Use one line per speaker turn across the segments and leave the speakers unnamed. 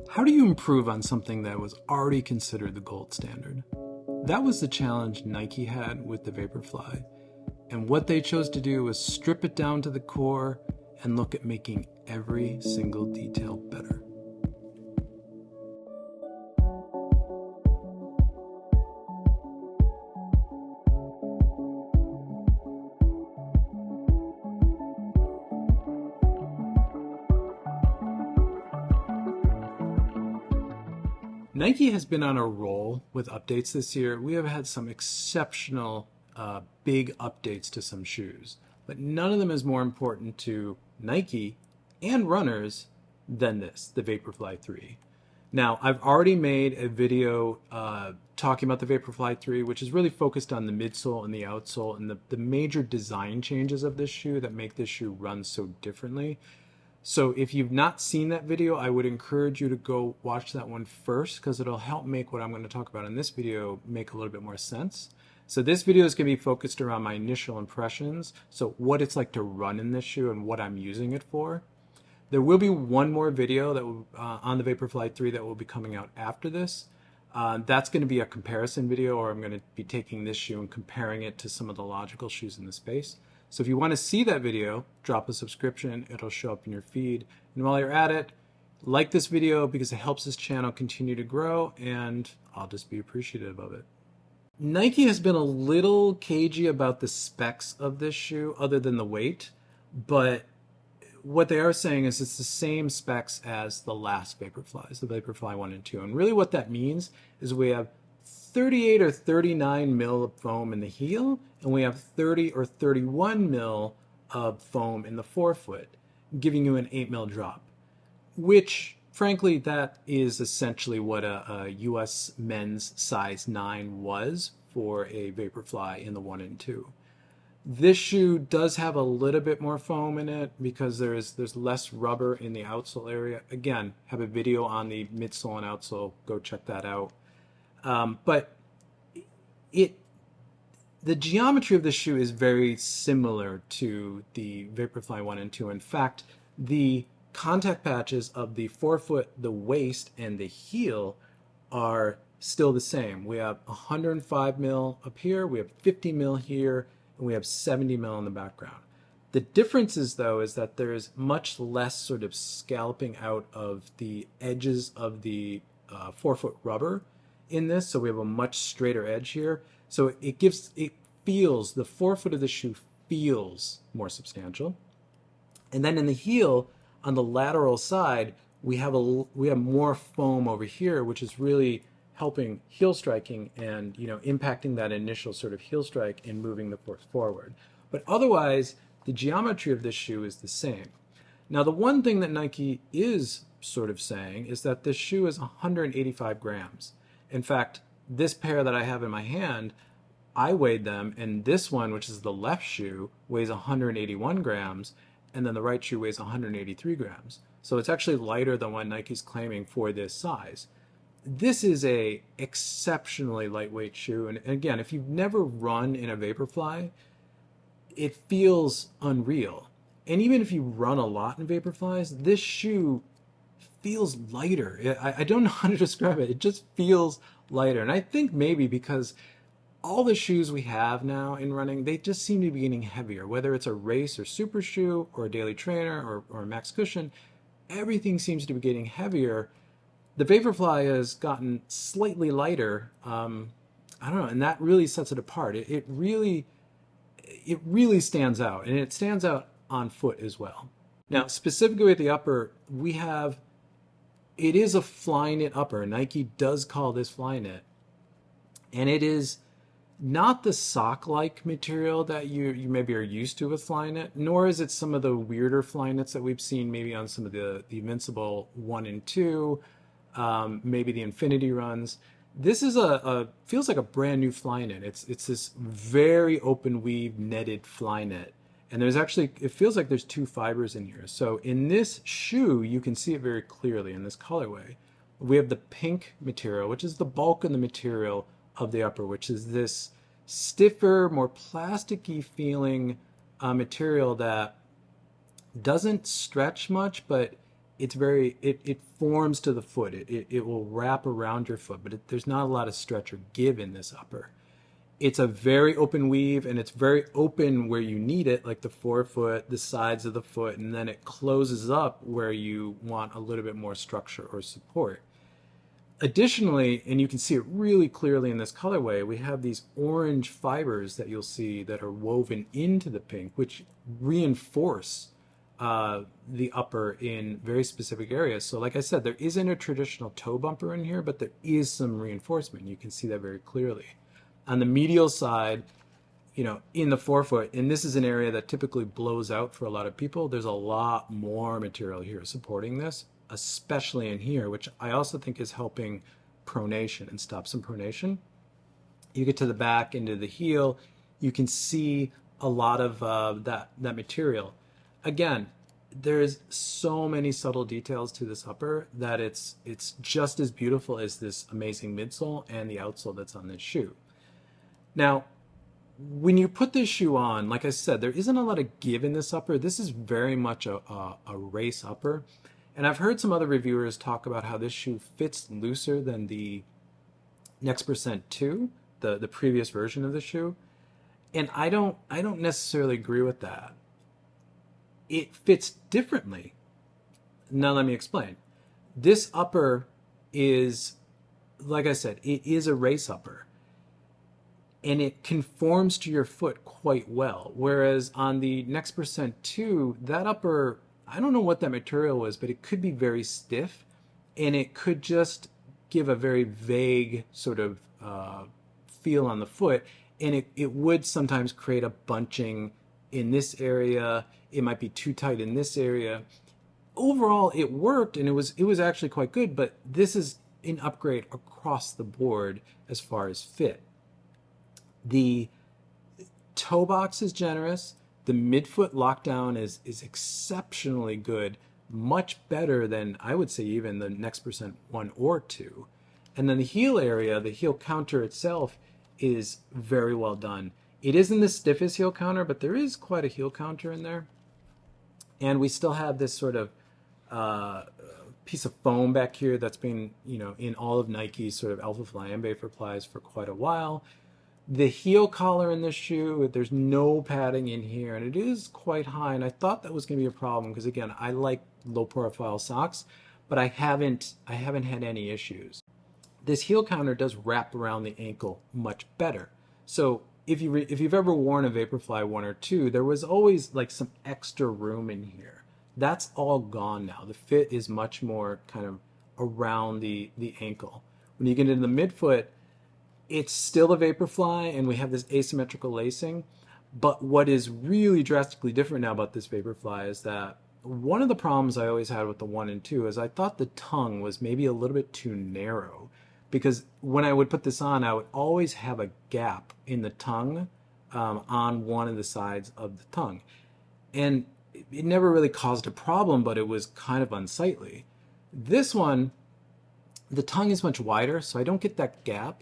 How do you improve on something that was already considered the gold standard? That was the challenge Nike had with the Vaporfly. And what they chose to do was strip it down to the core and look at making every single detail better. Nike has been on a roll with updates this year. We have had some exceptional big updates to some shoes, but none of them is more important to Nike and runners than this, the Vaporfly 3. Now, I've already made a video talking about the Vaporfly 3, which is really focused on the midsole and the outsole and the major design changes of this shoe that make this shoe run so differently. So if you've not seen that video, I would encourage you to go watch that one first, because it'll help make what I'm going to talk about in this video make a little bit more sense. So this video is going to be focused around my initial impressions, so what it's like to run in this shoe and what I'm using it for. There will be one more video that will, on the Vaporfly 3 that will be coming out after this. That's going to be a comparison video, or I'm going to be taking this shoe and comparing it to some of the logical shoes in the space. So if you want to see that video, drop a subscription. It'll show up in your feed. And while you're at it, like this video because it helps this channel continue to grow, and I'll just be appreciative of it. Nike has been a little cagey about the specs of this shoe other than the weight, but what they are saying is it's the same specs as the last Vaporflies, the Vaporfly 1 and 2. And really what that means is we have 38 or 39 mil of foam in the heel, and we have 30 or 31 mil of foam in the forefoot, giving you an 8 mil drop, which frankly, that is essentially what a US men's size 9 was for a Vaporfly in the 1 and 2. This shoe does have a little bit more foam in it because there's less rubber in the outsole area. Again, have a video on the midsole and outsole. Go check that out. But the geometry of the shoe is very similar to the Vaporfly 1 and 2. In fact, the contact patches of the forefoot, the waist, and the heel are still the same. We have 105 mil up here, we have 50 mil here, and we have 70 mil in the background. The difference is, though, is that there's much less sort of scalloping out of the edges of the forefoot rubber in this, so we have a much straighter edge here. So the forefoot of the shoe feels more substantial. And then in the heel, on the lateral side, we have more foam over here, which is really helping heel striking and impacting that initial sort of heel strike and moving the foot forward. But otherwise, the geometry of this shoe is the same. Now, the one thing that Nike is sort of saying is that this shoe is 185 grams. In fact, this pair that I have in my hand, I weighed them, and this one, which is the left shoe, weighs 181 grams, and then the right shoe weighs 183 grams. So it's actually lighter than what Nike's claiming for this size. This is a exceptionally lightweight shoe, and again, if you've never run in a Vaporfly, it feels unreal. And even if you run a lot in Vaporflies, this shoe feels lighter. I don't know how to describe it. It just feels lighter. And I think maybe because all the shoes we have now in running, they just seem to be getting heavier. Whether it's a race or super shoe or a daily trainer or a max cushion, everything seems to be getting heavier. The Vaporfly has gotten slightly lighter. I don't know, and that really sets it apart. It really stands out, and it stands out on foot as well. Now, specifically at the upper, it is a Flyknit upper. Nike does call this Flyknit, and it is not the sock-like material that you maybe are used to with Flyknit, nor is it some of the weirder Flyknits that we've seen maybe on some of the Invincible 1 and 2, maybe the Infinity runs. This is feels like a brand new Flyknit. It's this very open weave netted Flyknit. And it feels like there's two fibers in here. So in this shoe, you can see it very clearly in this colorway. We have the pink material, which is the bulk of the material of the upper, which is this stiffer, more plasticky feeling material that doesn't stretch much, but it forms to the foot. It will wrap around your foot, but there's not a lot of stretch or give in this upper. It's a very open weave, and it's very open where you need it, like the forefoot, the sides of the foot, and then it closes up where you want a little bit more structure or support. Additionally, and you can see it really clearly in this colorway, we have these orange fibers that you'll see that are woven into the pink, which reinforce the upper in very specific areas. So like I said, there isn't a traditional toe bumper in here, but there is some reinforcement. You can see that very clearly. On the medial side, in the forefoot, and this is an area that typically blows out for a lot of people, there's a lot more material here supporting this, especially in here, which I also think is helping pronation and stop some pronation. You get to the back into the heel, you can see a lot of that material. Again, there's so many subtle details to this upper that it's just as beautiful as this amazing midsole and the outsole that's on this shoe. Now, when you put this shoe on, like I said, there isn't a lot of give in this upper. This is very much a race upper. And I've heard some other reviewers talk about how this shoe fits looser than the Next Percent 2, the previous version of the shoe. And I don't necessarily agree with that. It fits differently. Now let me explain. This upper is, like I said, it is a race upper. And it conforms to your foot quite well. Whereas on the Next Percent 2, that upper, I don't know what that material was, but it could be very stiff, and it could just give a very vague sort of feel on the foot, and it would sometimes create a bunching in this area. It might be too tight in this area. Overall, it worked, and it was actually quite good, but this is an upgrade across the board as far as fit. The toe box is generous. The midfoot lockdown is exceptionally good, much better than, I would say, even the Next Percent 1 or 2. And then the heel area, the heel counter itself, is very well done. It isn't the stiffest heel counter, but there is quite a heel counter in there. And we still have this sort of piece of foam back here that's been, in all of Nike's sort of Alphafly and Vaporflies for quite a while. The heel collar in this shoe, there's no padding in here, and it is quite high, and I thought that was going to be a problem because, again, I like low-profile socks, but I haven't had any issues. This heel counter does wrap around the ankle much better. So if you've ever worn a Vaporfly 1 or 2, there was always like some extra room in here. That's all gone now. The fit is much more kind of around the ankle. When you get into the midfoot, it's still a Vaporfly, and we have this asymmetrical lacing. But what is really drastically different now about this Vaporfly is that one of the problems I always had with the 1 and 2 is I thought the tongue was maybe a little bit too narrow. Because when I would put this on, I would always have a gap in the tongue on one of the sides of the tongue. And it never really caused a problem, but it was kind of unsightly. This one, the tongue is much wider, so I don't get that gap.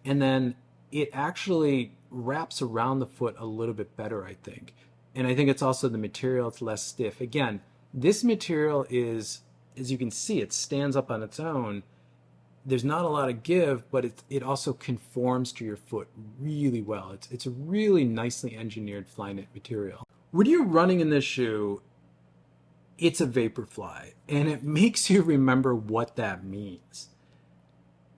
And then it actually wraps around the foot a little bit better, I think. And I think it's also the material, it's less stiff. Again, this material is, as you can see, it stands up on its own. There's not a lot of give, but it also conforms to your foot really well. It's a really nicely engineered Flyknit material. When you're running in this shoe, it's a Vaporfly, and it makes you remember what that means.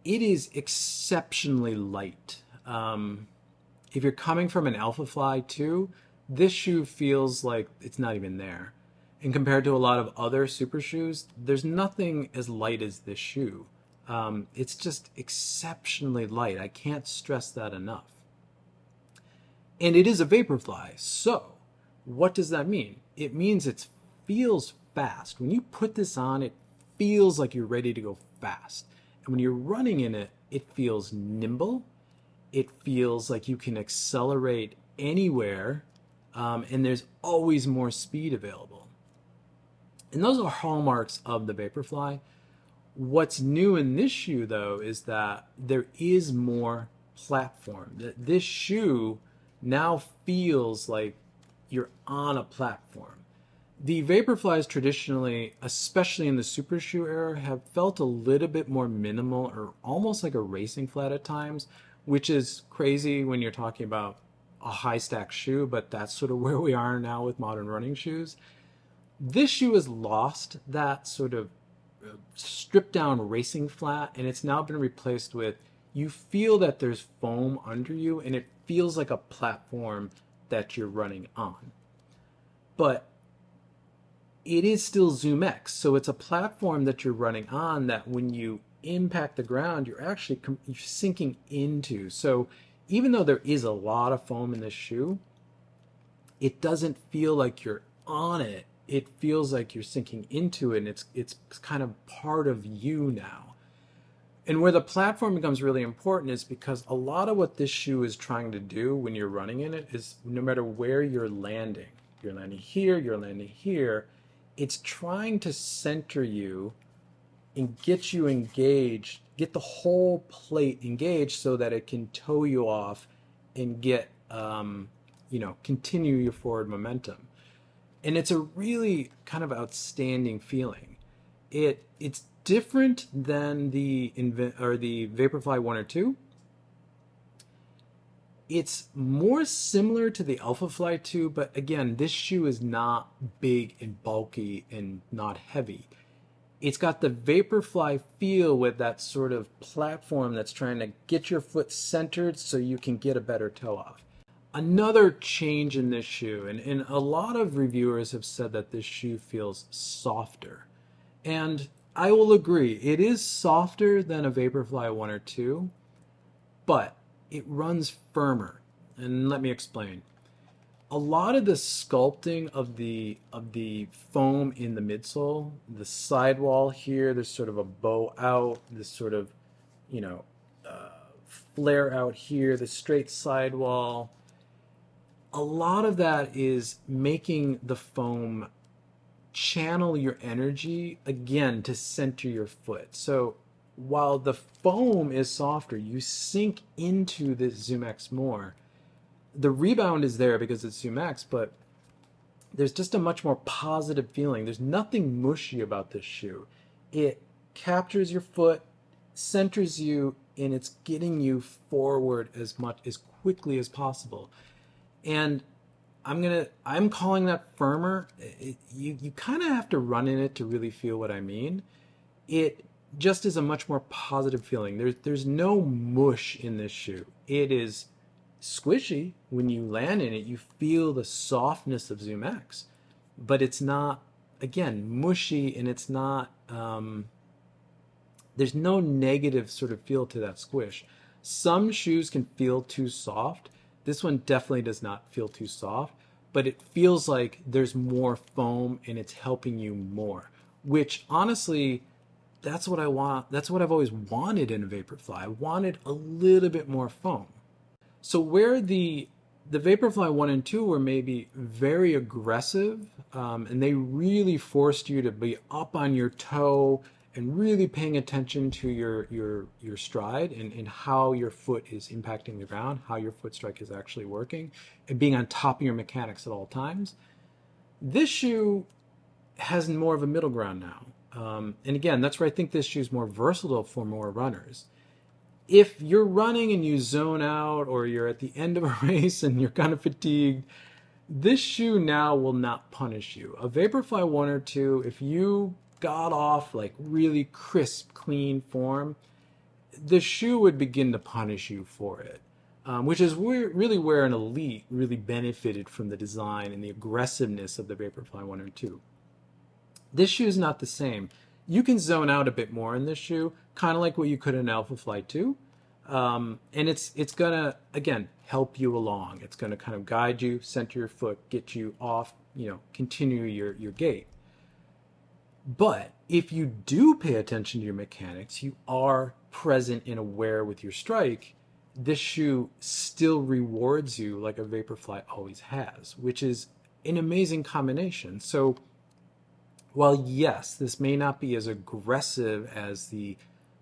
It is exceptionally light. If you're coming from an Alphafly 2, this shoe feels like it's not even there. And compared to a lot of other super shoes, there's nothing as light as this shoe. It's just exceptionally light. I can't stress that enough. And it is a Vaporfly. So what does that mean? It means it feels fast. When you put this on, it feels like you're ready to go fast. And when you're running in it, it feels nimble. It feels like you can accelerate anywhere, and there's always more speed available. And those are hallmarks of the Vaporfly. What's new in this shoe, though, is that there is more platform. This shoe now feels like you're on a platform. The Vaporflies traditionally, especially in the super shoe era, have felt a little bit more minimal or almost like a racing flat at times, which is crazy when you're talking about a high stack shoe, but that's sort of where we are now with modern running shoes. This shoe has lost that sort of stripped down racing flat, and it's now been replaced with, you feel that there's foam under you and it feels like a platform that you're running on. But it is still Zoom X, so it's a platform that you're running on that when you impact the ground, you're actually you're sinking into. So even though there is a lot of foam in this shoe, it doesn't feel like you're on it. It feels like you're sinking into it, and it's kind of part of you now. And where the platform becomes really important is because a lot of what this shoe is trying to do when you're running in it is no matter where you're landing here, you're landing here, it's trying to center you and get you engaged, get the whole plate engaged so that it can tow you off and get, continue your forward momentum. And it's a really kind of outstanding feeling. It's different than the Vaporfly 1 or 2. It's more similar to the Alphafly 2, but again, this shoe is not big and bulky and not heavy. It's got the Vaporfly feel with that sort of platform that's trying to get your foot centered so you can get a better toe off. Another change in this shoe, and a lot of reviewers have said that this shoe feels softer. And I will agree, it is softer than a Vaporfly 1 or 2, but it runs firmer. And let me explain. A lot of the sculpting of the foam in the midsole, the sidewall here, there's sort of a bow out, this sort of, you know, flare out here, the straight sidewall. A lot of that is making the foam channel your energy again to center your foot. So while the foam is softer, you sink into this Zoom X more. The rebound is there because it's Zoom X, but there's just a much more positive feeling. There's nothing mushy about this shoe. It captures your foot, centers you, and it's getting you forward as quickly as possible. And I'm calling that firmer. You kind of have to run in it to really feel what I mean. It just is a much more positive feeling. There's no mush in this shoe. It is squishy. When you land in it, you feel the softness of Zoom X, but it's not, again, mushy, and it's not, there's no negative sort of feel to that squish. Some shoes can feel too soft. This one definitely does not feel too soft, but it feels like there's more foam and it's helping you more, which honestly, that's what I want. That's what I've always wanted in a Vaporfly. I wanted a little bit more foam. So where the Vaporfly 1 and 2 were maybe very aggressive, and they really forced you to be up on your toe and really paying attention to your stride and how your foot is impacting the ground, how your foot strike is actually working, and being on top of your mechanics at all times. This shoe has more of a middle ground now. And again, that's where I think this shoe is more versatile for more runners. If you're running and you zone out, or you're at the end of a race and you're kind of fatigued, this shoe now will not punish you. A Vaporfly 1 or 2, if you got off like really crisp, clean form, the shoe would begin to punish you for it. Which is really where an elite really benefited from the design and the aggressiveness of the Vaporfly 1 or 2. This shoe is not the same. You can zone out a bit more in this shoe, kind of like what you could in Alphafly 2. And it's going to, again, help you along. It's going to kind of guide you, center your foot, get you off, continue your gait. But if you do pay attention to your mechanics, you are present and aware with your strike, this shoe still rewards you like a Vaporfly always has, which is an amazing combination. So while yes, this may not be as aggressive as the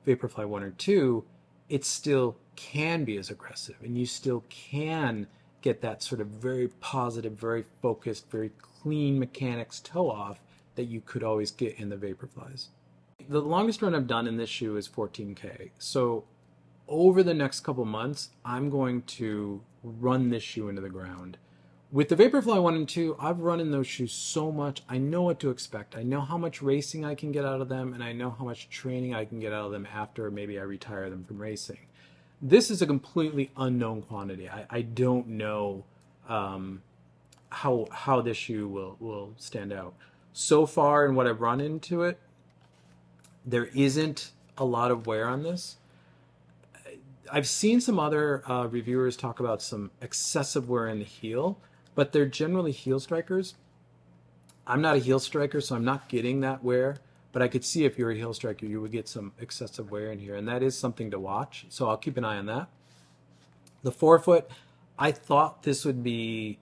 Vaporfly 1 or 2, it still can be as aggressive, and you still can get that sort of very positive, very focused, very clean mechanics toe off that you could always get in the Vaporflies. The longest run I've done in this shoe is 14K. So over the next couple months, I'm going to run this shoe into the ground. With the Vaporfly 1 and 2, I've run in those shoes so much, I know what to expect. I know how much racing I can get out of them, and I know how much training I can get out of them after maybe I retire them from racing. This is a completely unknown quantity. I don't know how this shoe will stand out. So far in what I've run into it, there isn't a lot of wear on this. I've seen some other reviewers talk about some excessive wear in the heel, but they're generally heel strikers. I'm not a heel striker, so I'm not getting that wear, but I could see if you're a heel striker, you would get some excessive wear in here, and that is something to watch, so I'll keep an eye on that. The forefoot, I thought these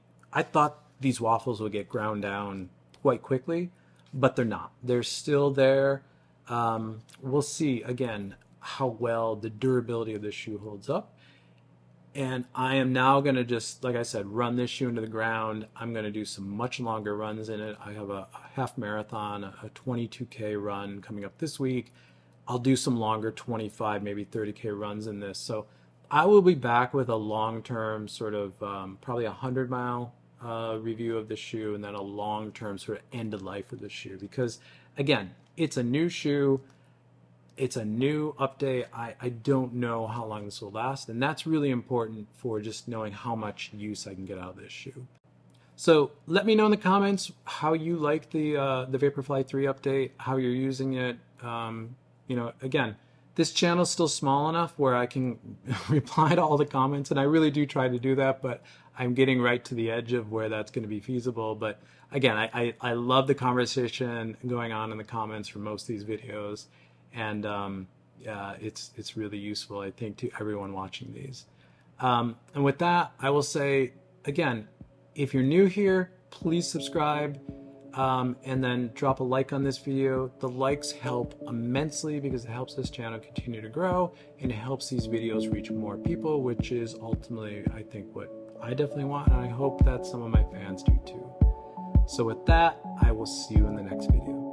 waffles would get ground down quite quickly, but they're not. They're still there. We'll see, again, how well the durability of this shoe holds up. And I am now going to just, like I said, run this shoe into the ground. I'm going to do some much longer runs in it. I have a half marathon, a 22K run coming up this week. I'll do some longer 25, maybe 30K runs in this. So I will be back with a long-term sort of probably 100-mile review of the shoe, and then a long-term sort of end of life of the shoe. Because, again, it's a new shoe. It's a new update. I don't know how long this will last, and that's really important for just knowing how much use I can get out of this shoe. So let me know in the comments how you like the Vaporfly 3 update, how you're using it. Again, this channel's still small enough where I can reply to all the comments, and I really do try to do that, but I'm getting right to the edge of where that's going to be feasible. But again, I love the conversation going on in the comments for most of these videos. And it's really useful, I think, to everyone watching these. And with that, I will say, again, if you're new here, please subscribe and then drop a like on this video. The likes help immensely because it helps this channel continue to grow, and it helps these videos reach more people, which is ultimately, I think, what I definitely want, and I hope that some of my fans do too. So with that, I will see you in the next video.